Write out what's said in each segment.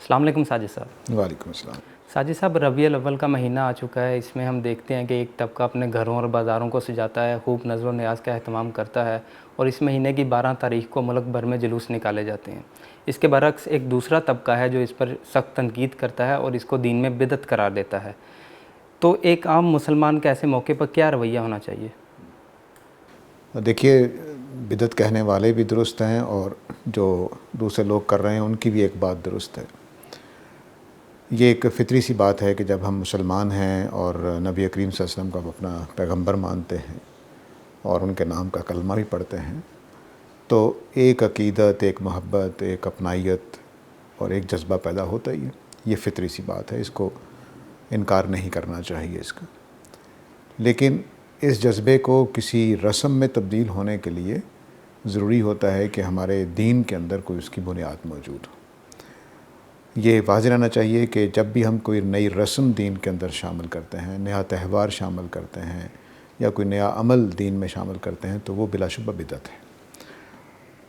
السلام علیکم ساجد صاحب۔ وعلیکم السلام۔ ساجد صاحب، ربیع الاول کا مہینہ آ چکا ہے، اس میں ہم دیکھتے ہیں کہ ایک طبقہ اپنے گھروں اور بازاروں کو سجاتا ہے، خوب نظر و نیاز کا اہتمام کرتا ہے، اور اس مہینے کی 12 تاریخ کو ملک بھر میں جلوس نکالے جاتے ہیں۔ اس کے برعکس ایک دوسرا طبقہ ہے جو اس پر سخت تنقید کرتا ہے اور اس کو دین میں بدعت قرار دیتا ہے۔ تو ایک عام مسلمان کا ایسے موقع پر کیا رویہ ہونا چاہیے؟ دیکھیے، بدعت کہنے والے بھی درست ہیں اور جو دوسرے لوگ کر رہے ہیں ان کی بھی ایک بات درست ہے۔ یہ ایک فطری سی بات ہے کہ جب ہم مسلمان ہیں اور نبی کریم صلی اللہ علیہ وسلم کو اپنا پیغمبر مانتے ہیں اور ان کے نام کا کلمہ بھی پڑھتے ہیں، تو ایک عقیدت، ایک محبت، ایک اپنائیت اور ایک جذبہ پیدا ہوتا ہی ہے۔ یہ فطری سی بات ہے، اس کو انکار نہیں کرنا چاہیے اس کا۔ لیکن اس جذبے کو کسی رسم میں تبدیل ہونے کے لیے ضروری ہوتا ہے کہ ہمارے دین کے اندر کوئی اس کی بنیاد موجود ہو۔ یہ واضح رہنا چاہیے کہ جب بھی ہم کوئی نئی رسم دین کے اندر شامل کرتے ہیں، نیا تہوار شامل کرتے ہیں یا کوئی نیا عمل دین میں شامل کرتے ہیں، تو وہ بلا شبہ بدعت ہے۔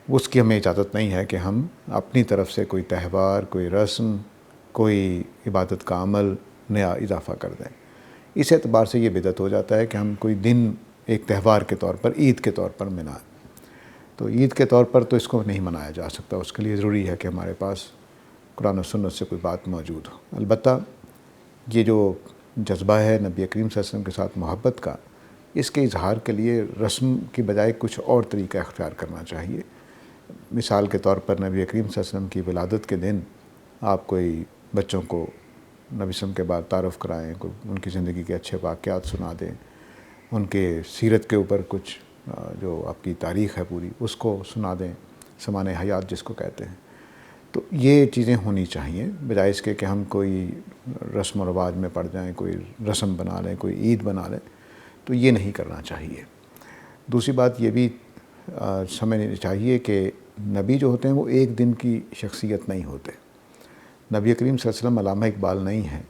اس کی ہمیں اجازت نہیں ہے کہ ہم اپنی طرف سے کوئی تہوار، کوئی رسم، کوئی عبادت کا عمل نیا اضافہ کر دیں۔ اس اعتبار سے یہ بدعت ہو جاتا ہے کہ ہم کوئی دن ایک تہوار کے طور پر، عید کے طور پر منائیں۔ تو عید کے طور پر تو اس کو نہیں منایا جا سکتا، اس کے لیے ضروری ہے کہ ہمارے پاس قرآن و سنت سے کوئی بات موجود ہو۔ البتہ یہ جو جذبہ ہے نبی کریم صلی اللہ علیہ وسلم کے ساتھ محبت کا، اس کے اظہار کے لیے رسم کی بجائے کچھ اور طریقہ اختیار کرنا چاہیے۔ مثال کے طور پر نبی کریم صلی اللہ علیہ وسلم کی ولادت کے دن آپ کوئی بچوں کو نبی صلی اللہ علیہ وسلم کے بعد تعارف کرائیں، ان کی زندگی کے اچھے واقعات سنا دیں، ان کے سیرت کے اوپر کچھ جو آپ کی تاریخ ہے پوری اس کو سنا دیں، سمان حیات جس کو کہتے ہیں۔ تو یہ چیزیں ہونی چاہیے، بجائے اس کے کہ ہم کوئی رسم و رواج میں پڑ جائیں، کوئی رسم بنا لیں، کوئی عید بنا لیں، تو یہ نہیں کرنا چاہیے۔ دوسری بات یہ بھی سمجھنی چاہیے کہ نبی جو ہوتے ہیں وہ ایک دن کی شخصیت نہیں ہوتے۔ نبی کریم صلی اللہ علیہ وسلم علامہ اقبال نہیں ہیں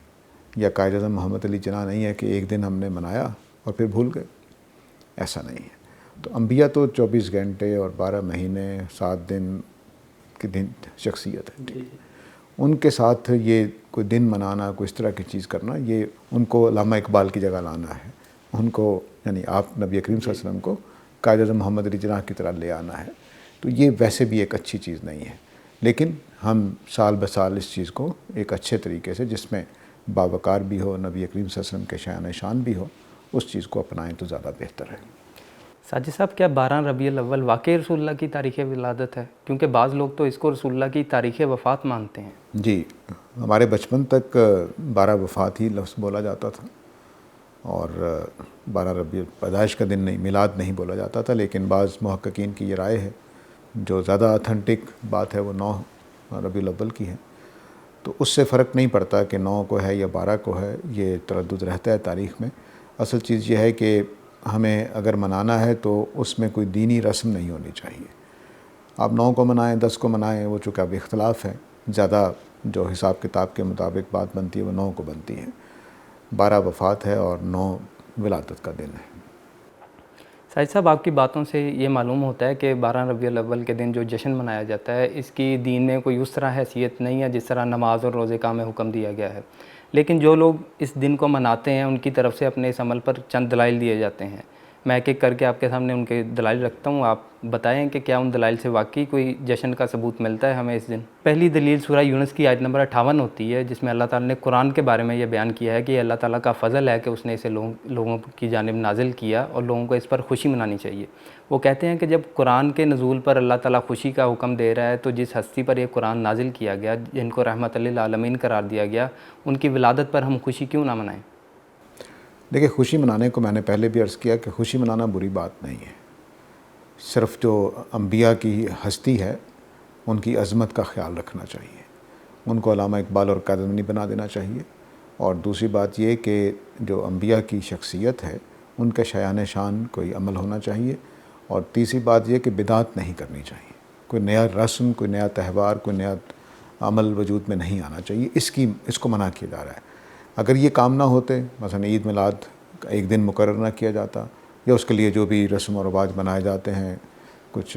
یا قائد اعظم محمد علی جناح نہیں ہے کہ ایک دن ہم نے منایا اور پھر بھول گئے، ایسا نہیں ہے۔ تو انبیاء تو 24 گھنٹے اور 12 مہینے 7 دن کی دن شخصیت ہے۔ ان کے ساتھ یہ کوئی دن منانا، کوئی اس طرح کی چیز کرنا، یہ ان کو علامہ اقبال کی جگہ لانا ہے۔ ان کو یعنی آپ نبی کریم صلی اللہ علیہ وسلم کو قائد اعظم محمد علی جناح کی طرح لے آنا ہے، تو یہ ویسے بھی ایک اچھی چیز نہیں ہے۔ لیکن ہم سال بسال اس چیز کو ایک اچھے طریقے سے، جس میں باوقار بھی ہو، نبی کریم صلی اللہ علیہ وسلم کے شان شان بھی ہو، اس چیز کو اپنائیں تو زیادہ بہتر ہے۔ ساجد صاحب، کیا 12 ربیع الاول واقعی رسول اللہ کی تاریخ ولادت ہے؟ کیونکہ بعض لوگ تو اس کو رسول اللہ کی تاریخ وفات مانتے ہیں۔ جی، ہمارے بچپن تک 12 وفات ہی لفظ بولا جاتا تھا، اور 12 ربیع پیدائش کا دن نہیں، میلاد نہیں بولا جاتا تھا۔ لیکن بعض محققین کی یہ رائے ہے، جو زیادہ اتھینٹک بات ہے وہ 9 ربیع الاول کی ہے۔ تو اس سے فرق نہیں پڑتا کہ 9 کو ہے یا 12 کو ہے، یہ تردد رہتا ہے تاریخ میں۔ اصل چیز یہ ہے کہ ہمیں اگر منانا ہے تو اس میں کوئی دینی رسم نہیں ہونی چاہیے۔ آپ 9 کو منائیں، 10 کو منائیں، وہ چونکہ اب اختلاف ہے، زیادہ جو حساب کتاب کے مطابق بات بنتی ہے وہ 9 کو بنتی ہے۔ 12 وفات ہے اور 9 ولادت کا دن ہے۔ ساجد صاحب، آپ کی باتوں سے یہ معلوم ہوتا ہے کہ 12 ربیع الاول کے دن جو جشن منایا جاتا ہے، اس کی دین میں کوئی اس طرح حیثیت نہیں ہے جس طرح نماز اور روزے کا ہمیں حکم دیا گیا ہے۔ لیکن جو لوگ اس دن کو مناتے ہیں، ان کی طرف سے اپنے اس عمل پر چند دلائل دیے جاتے ہیں۔ میں ایک ایک کر کے آپ کے سامنے ان کے دلائل رکھتا ہوں، آپ بتائیں کہ کیا ان دلائل سے واقعی کوئی جشن کا ثبوت ملتا ہے ہمیں اس دن۔ پہلی دلیل سورہ یونس کی آیت نمبر 58 ہوتی ہے، جس میں اللہ تعالیٰ نے قرآن کے بارے میں یہ بیان کیا ہے کہ یہ اللہ تعالیٰ کا فضل ہے کہ اس نے اسے لوگوں کی جانب نازل کیا اور لوگوں کو اس پر خوشی منانی چاہیے۔ وہ کہتے ہیں کہ جب قرآن کے نزول پر اللہ تعالیٰ خوشی کا حکم دے رہا ہے، تو جس ہستی پر یہ قرآن نازل کیا گیا، جن کو رحمت للعالمین قرار دیا گیا، ان کی ولادت پر ہم خوشی کیوں نہ منائیں؟ دیکھیں، خوشی منانے کو میں نے پہلے بھی عرض کیا کہ خوشی منانا بری بات نہیں ہے۔ صرف جو انبیاء کی ہستی ہے ان کی عظمت کا خیال رکھنا چاہیے، ان کو علامہ اقبال اور قائد اعظم نہیں بنا دینا چاہیے۔ اور دوسری بات یہ کہ جو انبیاء کی شخصیت ہے ان کے شایان شان کوئی عمل ہونا چاہیے۔ اور تیسری بات یہ کہ بدعت نہیں کرنی چاہیے، کوئی نیا رسم، کوئی نیا تہوار، کوئی نیا عمل وجود میں نہیں آنا چاہیے۔ اس کو منع کیا جا رہا ہے۔ اگر یہ کام نہ ہوتے، مثلا عید میلاد ایک دن مقرر نہ کیا جاتا، یا اس کے لیے جو بھی رسم و رواج بنائے جاتے ہیں، کچھ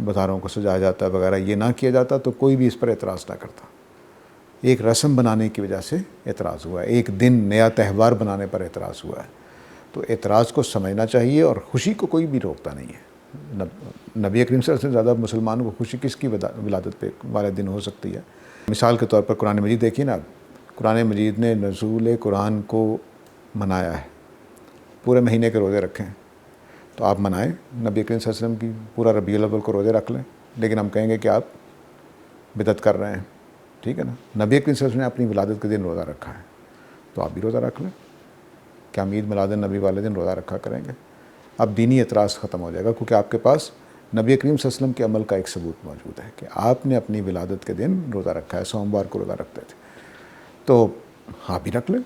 بازاروں کو سجایا جاتا ہے وغیرہ، یہ نہ کیا جاتا تو کوئی بھی اس پر اعتراض نہ کرتا۔ ایک رسم بنانے کی وجہ سے اعتراض ہوا ہے، ایک دن نیا تہوار بنانے پر اعتراض ہوا ہے. تو اعتراض کو سمجھنا چاہیے، اور خوشی کو کوئی بھی روکتا نہیں ہے. نبی کریم صلی اللہ علیہ وسلم سے زیادہ مسلمانوں کو خوشی کس کی ولادت پہ والے دن ہو سکتی ہے؟ مثال کے طور پر قرآن مجید دیکھیے نا، قرآن مجید نے نزول قرآن کو منایا ہے، پورے مہینے کے روزے رکھے ہیں. تو آپ منائیں نبی کریم صلی اللہ علیہ وسلم کی پورا ربیع الاول کو روزے رکھ لیں، لیکن ہم کہیں گے کہ آپ بدعت کر رہے ہیں. ٹھیک ہے نا؟ نبی کریم صلی اللہ علیہ وسلم نے اپنی ولادت کے دن روزہ رکھا ہے، تو آپ بھی روزہ رکھ لیں. کہ ہم عید میلاد النبی والے دن روزہ رکھا کریں گے. اب دینی اعتراض ختم ہو جائے گا، کیونکہ آپ کے پاس نبی کریم صلی اللہ علیہ وسلم کے عمل کا ایک ثبوت موجود ہے کہ آپ نے اپنی ولادت کے دن روزہ رکھا ہے، سوموار کو روزہ رکھتے تھے. تو آپ بھی رکھ لیں،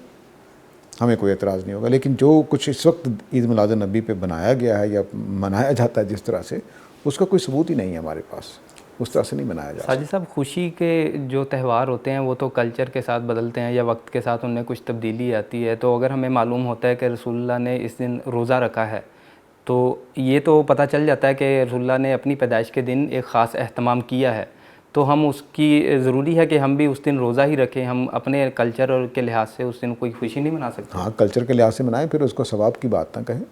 ہمیں کوئی اعتراض نہیں ہوگا. لیکن جو کچھ اس وقت عید میلاد النبی پہ بنایا گیا ہے یا منایا جاتا ہے جس طرح سے، اس کا کوئی ثبوت ہی نہیں ہے ہمارے پاس، اس طرح سے نہیں منایا جا سکتا. ساجد صاحب، خوشی کے جو تہوار ہوتے ہیں وہ تو کلچر کے ساتھ بدلتے ہیں یا وقت کے ساتھ ان میں کچھ تبدیلی آتی ہے. تو اگر ہمیں معلوم ہوتا ہے کہ رسول اللہ نے اس دن روزہ رکھا ہے، تو یہ تو پتہ چل جاتا ہے کہ رسول اللہ نے اپنی پیدائش کے دن ایک خاص اہتمام کیا ہے. تو ہم اس کی ضروری ہے کہ ہم بھی اس دن روزہ ہی رکھیں، ہم اپنے کلچر اور کے لحاظ سے اس دن کوئی خوشی نہیں منا سکتے؟ ہاں، کلچر کے لحاظ سے منائیں، پھر اس کو ثواب کی بات نہ کہیں.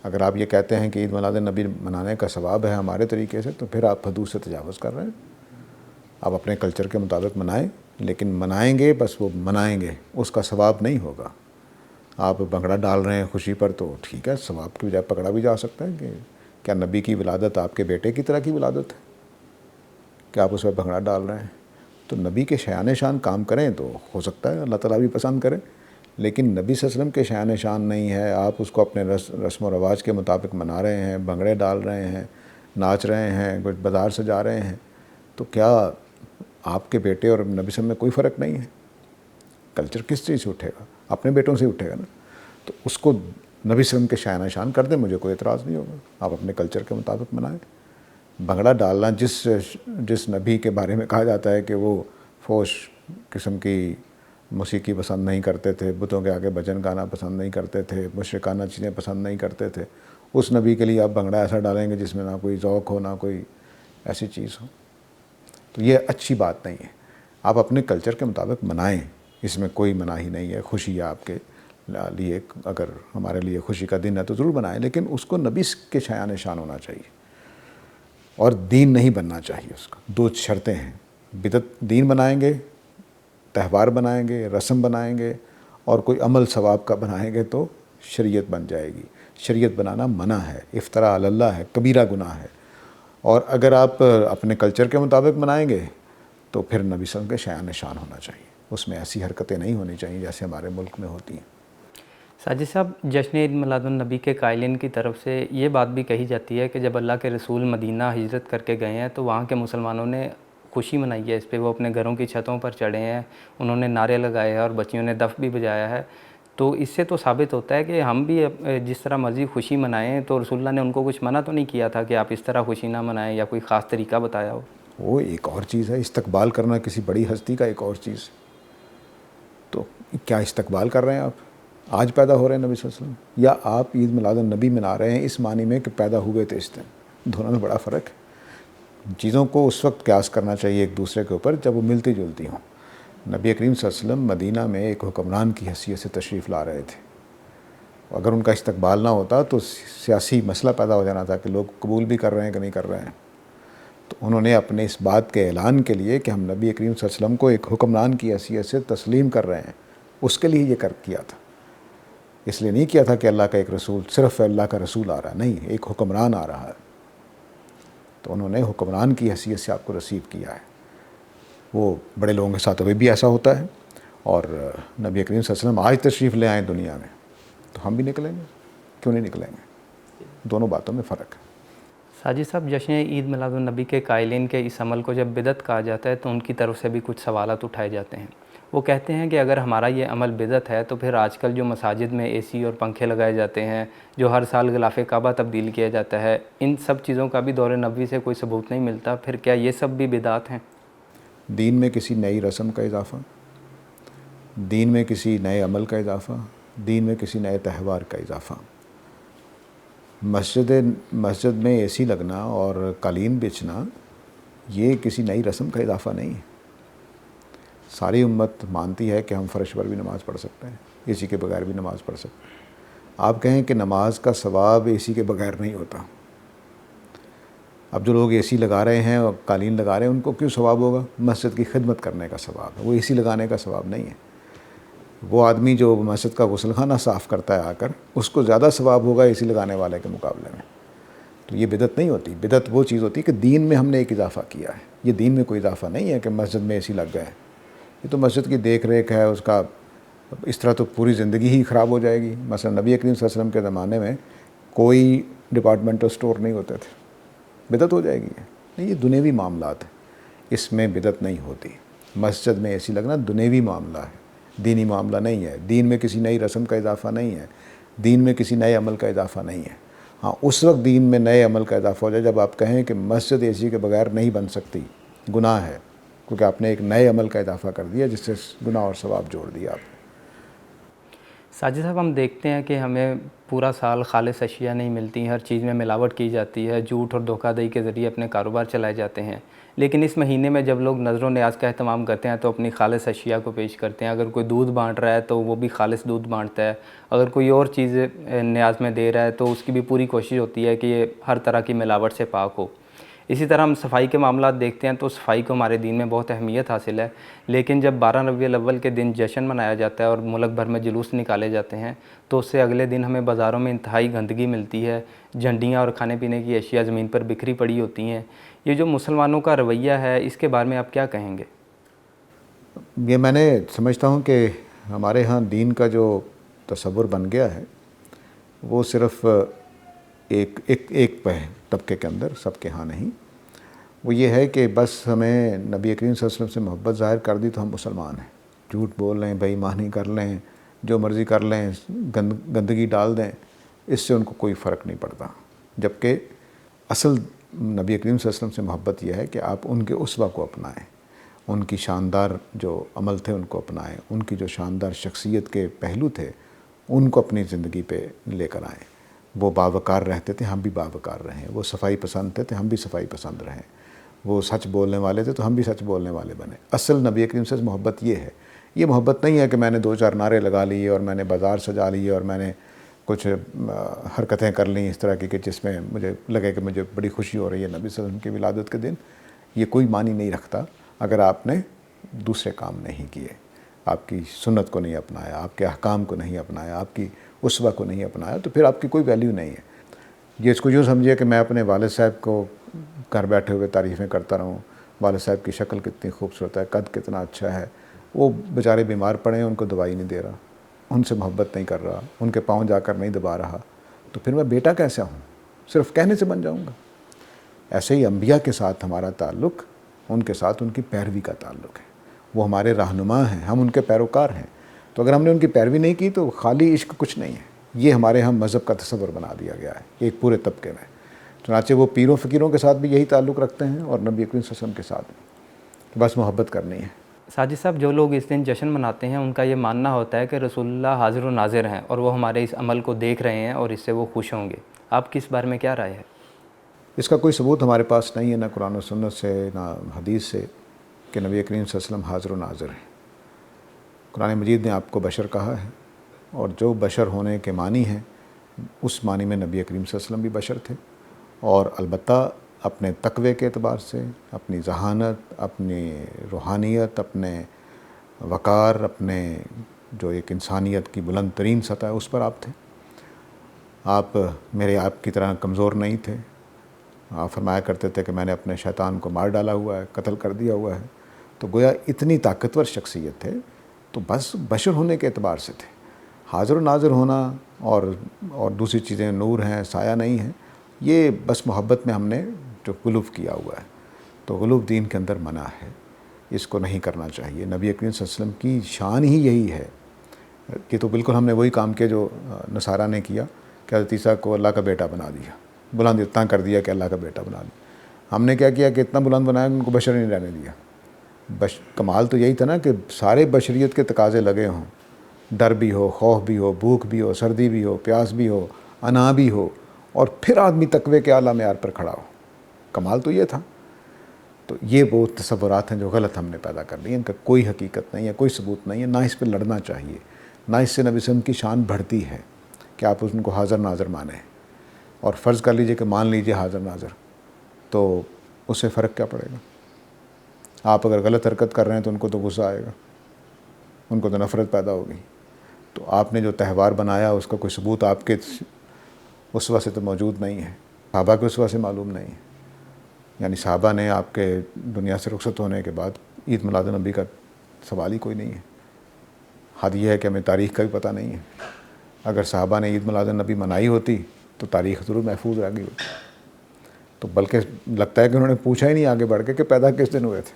اگر آپ یہ کہتے ہیں کہ عید میلاد النبی منانے کا ثواب ہے ہمارے طریقے سے، تو پھر آپ حدود سے تجاوز کر رہے ہیں. آپ اپنے کلچر کے مطابق منائیں، لیکن منائیں گے بس وہ منائیں گے، اس کا ثواب نہیں ہوگا. آپ بھنگڑا ڈال رہے ہیں خوشی پر، تو ٹھیک ہے، ثواب کی بجائے پکڑا بھی جا سکتا ہے کہ کیا نبی کی ولادت آپ کے بیٹے کی طرح کی ولادت ہے کہ آپ اس پر بھنگڑا ڈال رہے ہیں؟ تو نبی کے شایان شان کام کریں تو ہو سکتا ہے اللہ تعالیٰ بھی پسند کرے. لیکن نبی صلی اللہ علیہ وسلم کے شایان شان نہیں ہے، آپ اس کو اپنے رسم و رواج کے مطابق منا رہے ہیں، بھنگڑے ڈال رہے ہیں، ناچ رہے ہیں، کچھ بازار سجا رہے ہیں. تو کیا آپ کے بیٹے اور نبی صلی اللہ علیہ وسلم میں کوئی فرق نہیں ہے؟ کلچر کس چیز سے اٹھے گا؟ اپنے بیٹوں سے اٹھے گا نا. تو اس کو نبی صلی اللہ علیہ وسلم کے شایان شان کر دیں، مجھے کوئی اعتراض نہیں ہوگا. آپ اپنے کلچر کے مطابق منائیں. بھنگڑا ڈالنا جس نبی کے بارے میں کہا جاتا ہے کہ وہ فوش قسم کی موسیقی پسند نہیں کرتے تھے، بتوں کے آگے بھجن گانا پسند نہیں کرتے تھے، مشرکانہ چیزیں پسند نہیں کرتے تھے، اس نبی کے لیے آپ بھنگڑا ایسا ڈالیں گے جس میں نہ کوئی ذوق ہو، نہ کوئی ایسی چیز ہو، تو یہ اچھی بات نہیں ہے. آپ اپنے کلچر کے مطابق منائیں، اس میں کوئی مناہی نہیں ہے. خوشی ہے آپ کے لیے، اگر ہمارے لیے خوشی کا دن ہے تو ضرور منائیں، لیکن اس کو نبی کے شایان شان ہونا چاہیے اور دین نہیں بننا چاہیے. اس کا دو شرطیں ہیں: بدعت دین بنائیں گے، تہوار بنائیں گے، رسم بنائیں گے، اور کوئی عمل ثواب کا بنائیں گے تو شریعت بن جائے گی. شریعت بنانا منع ہے، افتراء علی اللہ ہے، کبیرہ گناہ ہے. اور اگر آپ اپنے کلچر کے مطابق منائیں گے تو پھر نبی صلی اللہ علیہ وسلم کے شایان شان ہونا چاہیے. اس میں ایسی حرکتیں نہیں ہونی چاہیے جیسے ہمارے ملک میں ہوتی ہیں. ساجد صاحب، جشن عید میلاد النبی کے قائلین کی طرف سے یہ بات بھی کہی جاتی ہے کہ جب اللہ کے رسول مدینہ ہجرت کر کے گئے ہیں تو وہاں کے مسلمانوں نے خوشی منائی ہے اس پہ. وہ اپنے گھروں کی چھتوں پر چڑھے ہیں، انہوں نے نعرے لگائے ہیں اور بچیوں نے دف بھی بجایا ہے. تو اس سے تو ثابت ہوتا ہے کہ ہم بھی جس طرح مرضی خوشی منائیں. تو رسول اللہ نے ان کو کچھ منع تو نہیں کیا تھا کہ آپ اس طرح خوشی نہ منائیں یا کوئی خاص طریقہ بتایا ہو؟ وہ ایک اور چیز ہے، استقبال کرنا کسی بڑی ہستی کا ایک اور چیز. تو کیا استقبال کر رہے ہیں آپ؟ آج پیدا ہو رہے ہیں نبی صلی اللہ علیہ وسلم، یا آپ عید میلاد النبی منا رہے ہیں اس معنی میں کہ پیدا ہوئے تھے اس دن؟ دونوں میں بڑا فرق ہے. چیزوں کو اس وقت قیاس کرنا چاہیے ایک دوسرے کے اوپر جب وہ ملتی جلتی ہوں. نبی کریم صلی اللہ علیہ وسلم مدینہ میں ایک حکمران کی حیثیت سے تشریف لا رہے تھے. اگر ان کا استقبال نہ ہوتا تو سیاسی مسئلہ پیدا ہو جانا تھا کہ لوگ قبول بھی کر رہے ہیں کہ نہیں کر رہے ہیں. تو انہوں نے اپنے اس بات کے اعلان کے لیے کہ ہم نبی کریم صلی اللہ علیہ وسلم کو ایک حکمران کی حیثیت سے تسلیم کر رہے ہیں، اس کے لیے یہ کیا تھا. اس لیے نہیں کیا تھا کہ اللہ کا ایک رسول، صرف اللہ کا رسول آ رہا ہے، نہیں، ایک حکمران آ رہا ہے. تو انہوں نے حکمران کی حیثیت سے آپ کو ریسیو کیا ہے. وہ بڑے لوگوں کے ساتھ ابھی بھی ایسا ہوتا ہے. اور نبی کریم صلی اللہ علیہ وسلم آج تشریف لے آئیں دنیا میں تو ہم بھی نکلیں گے، کیوں نہیں نکلیں گے؟ دونوں باتوں میں فرق ہے. ساجد صاحب، جشن عید میلاد النبی کے قائلین کے اس عمل کو جب بدعت کہا جاتا ہے تو ان کی طرف سے بھی کچھ سوالات اٹھائے جاتے ہیں. وہ کہتے ہیں کہ اگر ہمارا یہ عمل بدعت ہے تو پھر آج کل جو مساجد میں اے سی اور پنکھے لگائے جاتے ہیں، جو ہر سال غلاف کعبہ تبدیل کیا جاتا ہے، ان سب چیزوں کا بھی دور نبوی سے کوئی ثبوت نہیں ملتا. پھر کیا یہ سب بھی بدعت ہیں؟ دین میں کسی نئی رسم کا اضافہ، دین میں کسی نئے عمل کا اضافہ، دین میں کسی نئے تہوار کا اضافہ. مسجد میں اے سی لگنا اور قالین بچھنا یہ کسی نئی رسم کا اضافہ نہیں ہے. ساری امت مانتی ہے کہ ہم فرش پر بھی نماز پڑھ سکتے ہیں, اے سی کے بغیر بھی نماز پڑھ سکتے ہیں. آپ کہیں کہ نماز کا ثواب اے سی کے بغیر نہیں ہوتا. اب جو لوگ اے سی لگا رہے ہیں اور قالین لگا رہے ہیں ان کو کیوں ثواب ہوگا؟ مسجد کی خدمت کرنے کا ثواب ہے, وہ اے سی لگانے کا ثواب نہیں ہے. وہ آدمی جو مسجد کا غسل خانہ صاف کرتا ہے آ کر, اس کو زیادہ ثواب ہوگا اے سی لگانے والے کے مقابلے میں. تو یہ بدعت نہیں ہوتی. بدعت وہ چیز ہوتی ہے کہ دین میں ہم نے ایک اضافہ کیا ہے. یہ دین میں کوئی اضافہ نہیں ہے کہ مسجد میں اے سی لگ گئے. یہ تو مسجد کی دیکھ ریکھ ہے اس کا. اس طرح تو پوری زندگی ہی خراب ہو جائے گی. مثلا نبی کریم صلی اللہ علیہ وسلم کے زمانے میں کوئی ڈپارٹمنٹل اسٹور نہیں ہوتے تھے, بدعت ہو جائے گی. نہیں, یہ دنیوی معاملات ہیں, اس میں بدعت نہیں ہوتی. مسجد میں اے سی لگنا دنیوی معاملہ ہے, دینی معاملہ نہیں ہے. دین میں کسی نئی رسم کا اضافہ نہیں ہے, دین میں کسی نئے عمل کا اضافہ نہیں ہے. ہاں, اس وقت دین میں نئے عمل کا اضافہ ہو جائے جب آپ کہیں کہ مسجد اے سی کے بغیر نہیں بن سکتی. گناہ ہے, کیونکہ آپ نے ایک نئے عمل کا اضافہ کر دیا جس سے گناہ اور ثواب جوڑ دیا آپ نے. ساجد صاحب, ہم دیکھتے ہیں کہ ہمیں پورا سال خالص اشیاء نہیں ملتی, ہر چیز میں ملاوٹ کی جاتی ہے, جھوٹ اور دھوکہ دہی کے ذریعے اپنے کاروبار چلائے جاتے ہیں. لیکن اس مہینے میں جب لوگ نذر و نیاز کا اہتمام کرتے ہیں تو اپنی خالص اشیاء کو پیش کرتے ہیں. اگر کوئی دودھ بانٹ رہا ہے تو وہ بھی خالص دودھ بانٹتا ہے. اگر کوئی اور چیز نیاز میں دے رہا ہے تو اس کی بھی پوری کوشش ہوتی ہے کہ یہ ہر طرح کی ملاوٹ سے پاک ہو. اسی طرح ہم صفائی کے معاملات دیکھتے ہیں تو صفائی کو ہمارے دین میں بہت اہمیت حاصل ہے. لیکن جب 12 ربیع الاول کے دن جشن منایا جاتا ہے اور ملک بھر میں جلوس نکالے جاتے ہیں تو اس سے اگلے دن ہمیں بازاروں میں انتہائی گندگی ملتی ہے. جھنڈیاں اور کھانے پینے کی اشیاء زمین پر بکھری پڑی ہوتی ہیں. یہ جو مسلمانوں کا رویہ ہے اس کے بارے میں آپ کیا کہیں گے؟ یہ میں نے سمجھتا ہوں کہ ہمارے ہاں دین کا جو تصور بن گیا ہے وہ صرف ایک طبقے کے اندر, سب کے ہاں نہیں. وہ یہ ہے کہ بس ہمیں نبی کریم صلی اللہ علیہ وسلم سے محبت ظاہر کر دی تو ہم مسلمان ہیں. جھوٹ بول لیں, بے ایمانی کر لیں, جو مرضی کر لیں, گندگی ڈال دیں, اس سے ان کو کوئی فرق نہیں پڑتا. جبکہ اصل نبی کریم صلی اللہ علیہ وسلم سے محبت یہ ہے کہ آپ ان کے اسوہ کو اپنائیں, ان کی شاندار جو عمل تھے ان کو اپنائیں, ان کی جو شاندار شخصیت کے پہلو تھے ان کو اپنی زندگی پہ لے کر آئیں. وہ باوقار رہتے تھے, ہم بھی باوقار رہیں. وہ صفائی پسند تھے, ہم بھی صفائی پسند رہیں. وہ سچ بولنے والے تھے تو ہم بھی سچ بولنے والے بنے. اصل نبی کریم سے محبت یہ ہے. یہ محبت نہیں ہے کہ میں نے 2-4 نعرے لگا لیے اور میں نے بازار سجا لیے اور میں نے کچھ حرکتیں کر لیں اس طرح کی کہ جس میں مجھے لگے کہ مجھے بڑی خوشی ہو رہی ہے نبی صلی اللہ علیہ وسلم کی ولادت کے دن. یہ کوئی معنی نہیں رکھتا اگر آپ نے دوسرے کام نہیں کیے, آپ کی سنت کو نہیں اپنایا, آپ کے احکام کو نہیں اپنایا, آپ کی اسوہ کو نہیں اپنایا, تو پھر آپ کی کوئی ویلیو نہیں ہے. یہ اس کو یوں سمجھیے کہ میں اپنے والد صاحب کو گھر بیٹھے ہوئے تعریفیں کرتا رہوں, والد صاحب کی شکل کتنی خوبصورت ہے, قد کتنا اچھا ہے, وہ بیچارے بیمار پڑے ہیں, ان کو دوائی نہیں دے رہا, ان سے محبت نہیں کر رہا, ان کے پاؤں جا کر نہیں دبا رہا, تو پھر میں بیٹا کیسا ہوں؟ صرف کہنے سے بن جاؤں گا؟ ایسے ہی انبیاء کے ساتھ ہمارا تعلق ان کے ساتھ ان کی پیروی کا تعلق ہے. وہ ہمارے رہنما ہیں, ہم ان کے پیروکار ہیں. تو اگر ہم نے ان کی پیروی نہیں کی تو خالی عشق کچھ نہیں ہے. یہ ہمارے ہاں مذہب کا تصور بنا دیا گیا ہے ایک پورے طبقے میں. چنانچہ وہ پیروں فقیروں کے ساتھ بھی یہی تعلق رکھتے ہیں اور نبی کریم صلی اللہ علیہ وسلم کے ساتھ بھی, بس محبت کرنی ہے. ساجد صاحب, جو لوگ اس دن جشن مناتے ہیں ان کا یہ ماننا ہوتا ہے کہ رسول اللہ حاضر و ناظر ہیں اور وہ ہمارے اس عمل کو دیکھ رہے ہیں اور اس سے وہ خوش ہوں گے. آپ کی اس بارے میں کیا رائے ہے؟ اس کا کوئی ثبوت ہمارے پاس نہیں ہے, نہ قرآن و سنت سے نہ حدیث سے, کہ نبی کریم صلی اللہ علیہ وسلم حاضر و ناظر ہیں. قرآن مجید نے آپ کو بشر کہا ہے, اور جو بشر ہونے کے معنی ہیں اس معنی میں نبی کریم صلی اللہ علیہ وسلم بھی بشر تھے. اور البتہ اپنے تقوی کے اعتبار سے, اپنی ذہانت, اپنی روحانیت, اپنے وقار, اپنے جو ایک انسانیت کی بلند ترین سطح ہے اس پر آپ تھے. آپ آپ کی طرح کمزور نہیں تھے. آپ فرمایا کرتے تھے کہ میں نے اپنے شیطان کو مار ڈالا ہوا ہے, قتل کر دیا ہوا ہے. تو گویا اتنی طاقتور شخصیت تھے, تو بس بشر ہونے کے اعتبار سے تھے. حاضر و ناظر ہونا اور دوسری چیزیں نور ہیں, سایہ نہیں ہیں, یہ بس محبت میں ہم نے جو غلوف کیا ہوا ہے. تو غلوف دین کے اندر منع ہے, اس کو نہیں کرنا چاہیے. نبی کریم صلی اللہ علیہ وسلم کی شان ہی یہی ہے. یہ تو بالکل ہم نے وہی کام کیا جو نصارہ نے کیا کہ حضرت عیسیٰ کو اللہ کا بیٹا بنا دیا, بلند اتنا کر دیا کہ اللہ کا بیٹا بنا دیا. ہم نے کیا کیا کہ اتنا بلند بنایا کہ ان کو بشر نہیں رہنے دیا. کمال تو یہی تھا نا کہ سارے بشریت کے تقاضے لگے ہوں, ڈر بھی ہو, خوف بھی ہو, بھوک بھی ہو, سردی بھی ہو, پیاس بھی ہو, انا بھی ہو, اور پھر آدمی تقوی کے اعلیٰ معیار پر کھڑا ہو. کمال تو یہ تھا. تو یہ وہ تصورات ہیں جو غلط ہم نے پیدا کر لی ہیں، ان کا کوئی حقیقت نہیں ہے، کوئی ثبوت نہیں ہے، نہ اس پہ لڑنا چاہیے، نہ اس سے نبی صلی اللہ علیہ وسلم کی شان بڑھتی ہے کہ آپ ان کو حاضر ناظر مانیں۔ اور فرض کر لیجئے کہ مان لیجئے حاضر ناظر، تو اس سے فرق کیا پڑے گا؟ آپ اگر غلط حرکت کر رہے ہیں تو ان کو تو غصہ آئے گا، ان کو تو نفرت پیدا ہوگی۔ تو آپ نے جو تہوار بنایا اس کا کوئی ثبوت آپ کے اسوہ سے تو موجود نہیں ہے، صحابہ کے اسوہ سے معلوم نہیں ہے۔ یعنی صحابہ نے آپ کے دنیا سے رخصت ہونے کے بعد عید میلاد النبی کا سوال ہی کوئی نہیں ہے۔ حد یہ ہے کہ ہمیں تاریخ کا بھی پتہ نہیں ہے۔ اگر صحابہ نے عید میلاد النبی منائی ہوتی تو تاریخ ضرور محفوظ رہ گئی ہوتی۔ تو بلکہ لگتا ہے کہ انہوں نے پوچھا ہی نہیں آگے بڑھ کے کہ پیدا کس دن ہوئے تھے،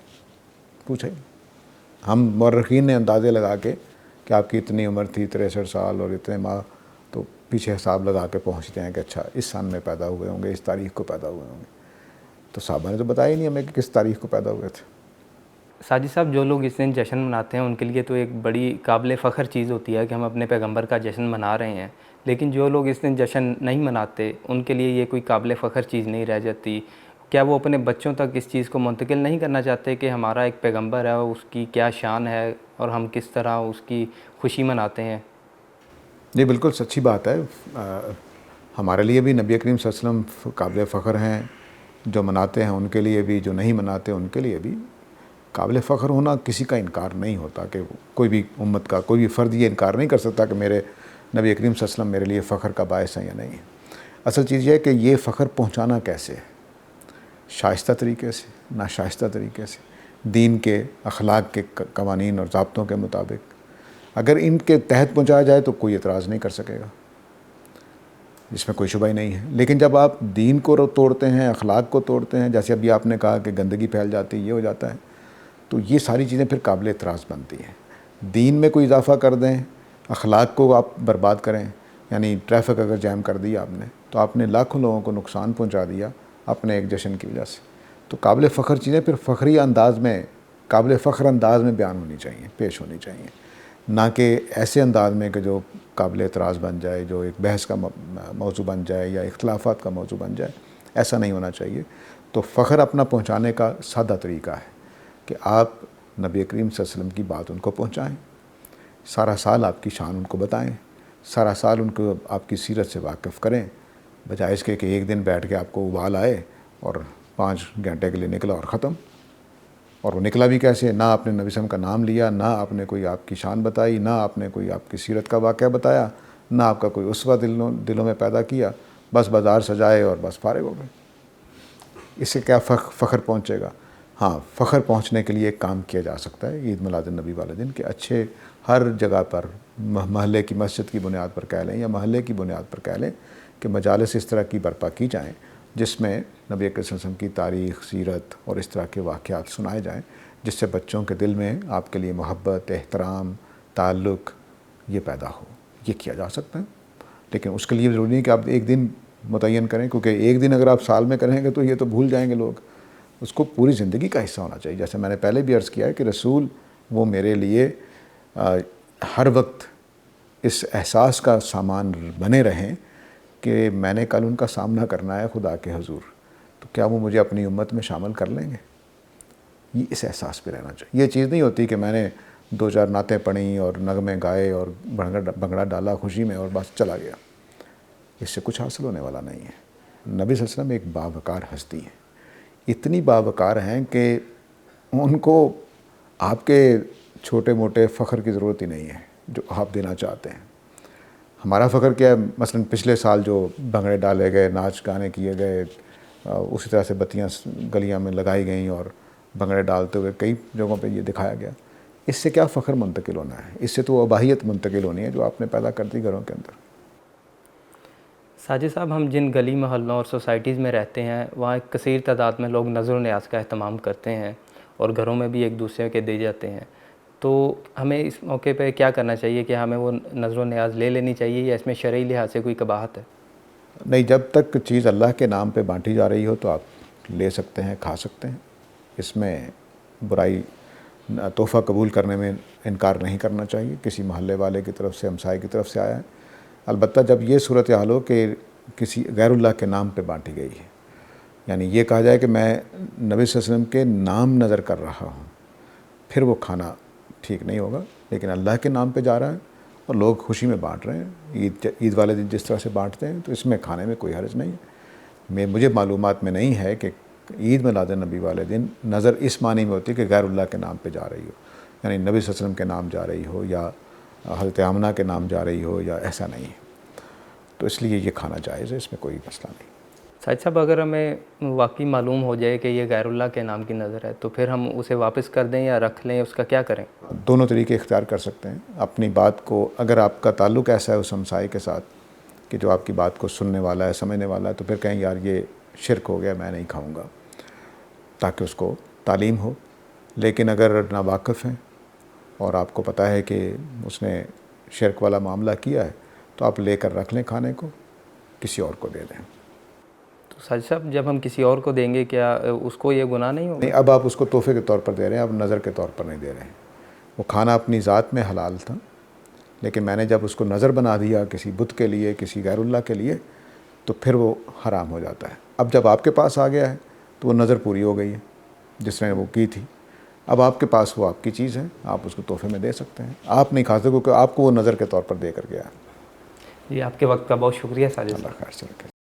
پوچھا ہی نہیں۔ ہم مورخین نے اندازے لگا کے کہ آپ کی اتنی عمر تھی 63 سال اور اتنے ماہ، تو پیچھے حساب لگا کے پہنچتے ہیں کہ اچھا اس سن میں پیدا ہوئے ہوں گے، اس تاریخ کو پیدا ہوئے ہوں گے۔ تو صحابہ نے تو بتایا ہی نہیں ہمیں کہ کس تاریخ کو پیدا ہوئے تھے۔ ساجد صاحب، جو لوگ اس دن جشن مناتے ہیں ان کے لیے تو ایک بڑی قابل فخر چیز ہوتی ہے کہ ہم اپنے پیغمبر کا جشن منا رہے ہیں، لیکن جو لوگ اس دن جشن نہیں مناتے ان کے لیے یہ کوئی قابل فخر چیز نہیں رہ جاتی۔ کیا وہ اپنے بچوں تک اس چیز کو منتقل نہیں کرنا چاہتے کہ ہمارا ایک پیغمبر ہے، اس کی کیا شان ہے اور ہم کس طرح اس کی خوشی مناتے ہیں؟ یہ بالکل سچی بات ہے۔ ہمارے لیے بھی نبی کریم صلی اللہ علیہ وسلم قابل فخر ہیں، جو مناتے ہیں ان کے لیے بھی، جو نہیں مناتے ان کے لیے بھی۔ قابل فخر ہونا کسی کا انکار نہیں ہوتا، کہ کوئی بھی امت کا کوئی بھی فرد یہ انکار نہیں کر سکتا کہ میرے نبی کریم صلی اللہ علیہ وسلم میرے لیے فخر کا باعث ہیں یا نہیں ہے۔ اصل چیز یہ ہے کہ یہ فخر پہنچانا کیسے ہے، شائستہ طریقے سے، ناشائستہ طریقے سے، دین کے اخلاق کے قوانین اور ضابطوں کے مطابق۔ اگر ان کے تحت پہنچایا جائے تو کوئی اعتراض نہیں کر سکے گا، جس میں کوئی شبہ ہی نہیں ہے۔ لیکن جب آپ دین کو توڑتے ہیں، اخلاق کو توڑتے ہیں، جیسے ابھی آپ نے کہا کہ گندگی پھیل جاتی ہے، یہ ہو جاتا ہے، تو یہ ساری چیزیں پھر قابل اعتراض بنتی ہیں۔ دین میں کوئی اضافہ کر دیں، اخلاق کو آپ برباد کریں، یعنی ٹریفک اگر جیم کر دی آپ نے تو آپ نے لاکھوں لوگوں کو نقصان پہنچا دیا اپنے ایک جشن کی وجہ سے۔ تو قابل فخر چیزیں پھر فخری انداز میں، قابل فخر انداز میں بیان ہونی چاہیے، پیش ہونی چاہیے، نہ کہ ایسے انداز میں کہ جو قابل اعتراض بن جائے، جو ایک بحث کا موضوع بن جائے یا اختلافات کا موضوع بن جائے۔ ایسا نہیں ہونا چاہیے۔ تو فخر اپنا پہنچانے کا سادہ طریقہ ہے کہ آپ نبی کریم صلی اللہ علیہ وسلم کی بات ان کو پہنچائیں، سارا سال آپ کی شان ان کو بتائیں، سارا سال ان کو آپ کی سیرت سے واقف کریں، بجائے اس کے کہ ایک دن بیٹھ کے آپ کو ابال آئے اور 5 گھنٹے کے لیے نکلا اور ختم۔ اور وہ نکلا بھی کیسے؟ نہ آپ نے نبی صلی اللہ علیہ وسلم کا نام لیا، نہ آپ نے کوئی آپ کی شان بتائی، نہ آپ نے کوئی آپ کی سیرت کا واقعہ بتایا، نہ آپ کا کوئی اسوہ دلوں میں پیدا کیا، بس بازار سجائے اور بس فارغ ہو گئے۔ اس سے کیا فخر پہنچے گا؟ ہاں، فخر پہنچنے کے لیے ایک کام کیا جا سکتا ہے عید میلاد النبی والے دن، کہ اچھے ہر جگہ پر، محلے کی مسجد کی بنیاد پر کہہ لیں یا محلے کی بنیاد پر کہہ لیں، کہ مجالس اس طرح کی برپا کی جائیں جس میں نبی اکرم صلی اللہ علیہ وسلم کی تاریخ، سیرت اور اس طرح کے واقعات سنائے جائیں، جس سے بچوں کے دل میں آپ کے لیے محبت، احترام، تعلق یہ پیدا ہو۔ یہ کیا جا سکتا ہے، لیکن اس کے لیے ضروری نہیں کہ آپ ایک دن متعین کریں، کیونکہ ایک دن اگر آپ سال میں کریں گے تو یہ تو بھول جائیں گے لوگ۔ اس کو پوری زندگی کا حصہ ہونا چاہیے۔ جیسے میں نے پہلے بھی عرض کیا ہے کہ رسول وہ میرے لیے ہر وقت اس احساس کا سامان بنے رہیں کہ میں نے کل ان کا سامنا کرنا ہے خدا کے حضور، تو کیا وہ مجھے اپنی امت میں شامل کر لیں گے؟ یہ اس احساس پہ رہنا چاہیے۔ یہ چیز نہیں ہوتی کہ میں نے 2-4 نعتیں پڑھیں اور نغمے گائے اور بھنگڑا ڈالا خوشی میں اور بس چلا گیا۔ اس سے کچھ حاصل ہونے والا نہیں ہے۔ نبی صلی اللہ علیہ وسلم ایک باوقار ہستی ہے، اتنی باوقار ہیں کہ ان کو آپ کے چھوٹے موٹے فخر کی ضرورت ہی نہیں ہے جو آپ دینا چاہتے ہیں۔ ہمارا فخر کیا ہے؟ مثلا پچھلے سال جو بھنگڑے ڈالے گئے، ناچ گانے کیے گئے، اسی طرح سے بتیاں گلیاں میں لگائی گئیں اور بھنگڑے ڈالتے ہوئے کئی جگہوں پہ یہ دکھایا گیا۔ اس سے کیا فخر منتقل ہونا ہے؟ اس سے تو اباہیت منتقل ہونی ہے جو آپ نے پیدا کر دی گھروں کے اندر۔ ساجد صاحب، ہم جن گلی محلوں اور سوسائٹیز میں رہتے ہیں وہاں ایک کثیر تعداد میں لوگ نظر و نیاز کا اہتمام کرتے ہیں اور گھروں میں بھی ایک دوسرے کے دے جاتے ہیں، تو ہمیں اس موقع پہ کیا کرنا چاہیے؟ کہ ہمیں وہ نظر و نیاز لے لینی چاہیے یا اس میں شرعی لحاظ سے کوئی قباحت ہے؟ نہیں، جب تک چیز اللہ کے نام پہ بانٹی جا رہی ہو تو آپ لے سکتے ہیں، کھا سکتے ہیں، اس میں برائی، تحفہ قبول کرنے میں انکار نہیں کرنا چاہیے۔ کسی محلے والے کی طرف سے، ہمسائے کی طرف سے آیا ہے، البتہ جب یہ صورتحال ہو کہ کسی غیر اللہ کے نام پہ بانٹی گئی ہے، یعنی یہ کہا جائے کہ میں نبی صلی اللہ علیہ وسلم کے نام نظر کر رہا ہوں، پھر وہ کھانا ٹھیک نہیں ہوگا، لیکن اللہ کے نام پہ جا رہا ہے اور لوگ خوشی میں بانٹ رہے ہیں، عید والے دن جس طرح سے بانٹتے ہیں، تو اس میں کھانے میں کوئی حرج نہیں ہے۔ مجھے معلومات میں نہیں ہے کہ عید میلاد النبی والے دن نظر اس معنی میں ہوتی ہے کہ غیر اللہ کے نام پہ جا رہی ہو، یعنی نبی صلی اللہ علیہ وسلم کے نام جا رہی ہو یا حضرت آمنہ کے نام جا رہی ہو، یا ایسا نہیں ہے، تو اس لیے یہ کھانا جائز ہے، اس میں کوئی مسئلہ نہیں۔ ساجد صاحب اگر ہمیں واقعی معلوم ہو جائے کہ یہ غیر اللہ کے نام کی نظر ہے تو پھر ہم اسے واپس کر دیں یا رکھ لیں، اس کا کیا کریں؟ دونوں طریقے اختیار کر سکتے ہیں اپنی بات کو، اگر آپ کا تعلق ایسا ہے اس ہمسائے کے ساتھ کہ جو آپ کی بات کو سننے والا ہے، سمجھنے والا ہے، تو پھر کہیں یار یہ شرک ہو گیا، میں نہیں کھاؤں گا، تاکہ اس کو تعلیم ہو۔ لیکن اگر ناواقف ہیں اور آپ کو پتہ ہے کہ اس نے شرک والا معاملہ کیا ہے، تو آپ لے کر رکھ لیں کھانے کو، کسی اور کو دے دیں۔ تو ساجد صاحب جب ہم کسی اور کو دیں گے کیا اس کو یہ گناہ نہیں ہوگا؟ نہیں، اب آپ اس کو تحفے کے طور پر دے رہے ہیں، اب نظر کے طور پر نہیں دے رہے ہیں۔ وہ کھانا اپنی ذات میں حلال تھا، لیکن میں نے جب اس کو نظر بنا دیا کسی بت کے لیے، کسی غیر اللہ کے لیے، تو پھر وہ حرام ہو جاتا ہے۔ اب جب آپ کے پاس آ گیا ہے تو وہ نظر پوری ہو گئی ہے جس نے وہ کی تھی، اب آپ کے پاس وہ آپ کی چیز ہے، آپ اس کو تحفے میں دے سکتے ہیں، آپ نہیں کھا سکتے کیونکہ آپ کو وہ نظر کے طور پر دے کر گیا ہے۔ جی آپ کے وقت کا بہت شکریہ ساجد صاحب۔ اللہ خیر سے رکھے۔